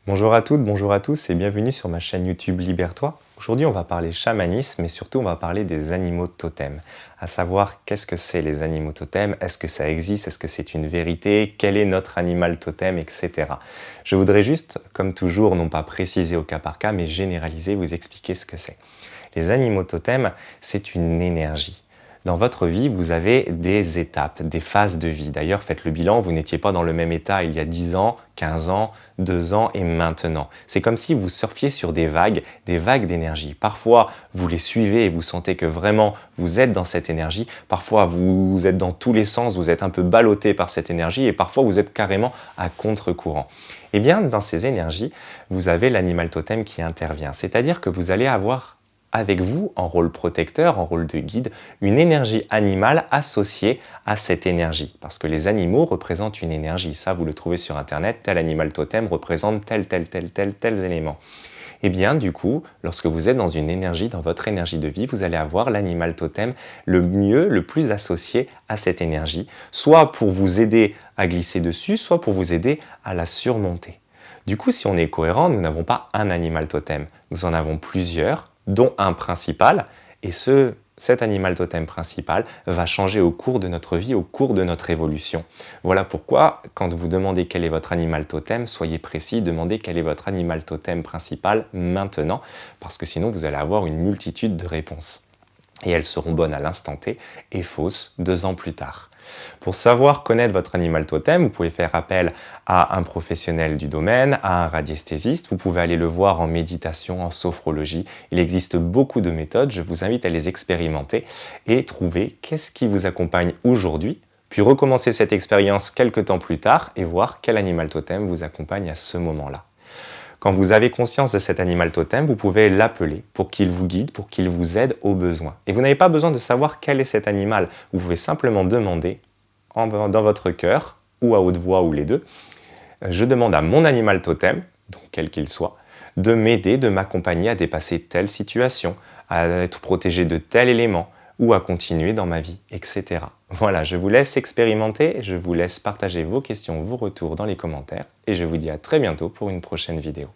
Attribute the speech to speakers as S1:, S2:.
S1: Bonjour à toutes, bonjour à tous et bienvenue sur ma chaîne YouTube Libère-toi. Aujourd'hui, on va parler chamanisme, mais surtout on va parler des animaux totems. À savoir, qu'est-ce que c'est les animaux totems? Est-ce que ça existe? Est-ce que c'est une vérité? Quel est notre animal totem? Etc. Je voudrais juste, comme toujours, non pas préciser au cas par cas, mais généraliser, vous expliquer ce que c'est. Les animaux totems, c'est une énergie. Dans votre vie, vous avez des étapes, des phases de vie. D'ailleurs, faites le bilan, vous n'étiez pas dans le même état il y a 10 ans, 15 ans, 2 ans et maintenant. C'est comme si vous surfiez sur des vagues d'énergie. Parfois, vous les suivez et vous sentez que vraiment vous êtes dans cette énergie. Parfois, vous êtes dans tous les sens, vous êtes un peu ballotté par cette énergie et parfois, vous êtes carrément à contre-courant. Eh bien, dans ces énergies, vous avez l'animal totem qui intervient. C'est-à-dire que vous allez avoir avec vous, en rôle protecteur, en rôle de guide, une énergie animale associée à cette énergie. Parce que les animaux représentent une énergie. Ça, vous le trouvez sur Internet, tel animal totem représente tels éléments. Et bien, du coup, lorsque vous êtes dans une énergie, dans votre énergie de vie, vous allez avoir l'animal totem le mieux, le plus associé à cette énergie, soit pour vous aider à glisser dessus, soit pour vous aider à la surmonter. Du coup, si on est cohérent, nous n'avons pas un animal totem, nous en avons plusieurs, dont un principal, et cet animal totem principal va changer au cours de notre vie, au cours de notre évolution. Voilà pourquoi, quand vous demandez quel est votre animal totem, soyez précis, demandez quel est votre animal totem principal maintenant, parce que sinon vous allez avoir une multitude de réponses. Et elles seront bonnes à l'instant T et fausses 2 ans plus tard. Pour savoir connaître votre animal totem, vous pouvez faire appel à un professionnel du domaine, à un radiesthésiste. Vous pouvez aller le voir en méditation, en sophrologie. Il existe beaucoup de méthodes. Je vous invite à les expérimenter et trouver qu'est-ce qui vous accompagne aujourd'hui, puis recommencer cette expérience quelques temps plus tard et voir quel animal totem vous accompagne à ce moment-là. Quand vous avez conscience de cet animal totem, vous pouvez l'appeler pour qu'il vous guide, pour qu'il vous aide au besoin. Et vous n'avez pas besoin de savoir quel est cet animal. Vous pouvez simplement demander dans votre cœur, ou à haute voix, ou les deux, je demande à mon animal totem, donc quel qu'il soit, de m'aider, de m'accompagner à dépasser telle situation, à être protégé de tel élément, ou à continuer dans ma vie, etc. Voilà, je vous laisse expérimenter, je vous laisse partager vos questions, vos retours dans les commentaires, et je vous dis à très bientôt pour une prochaine vidéo.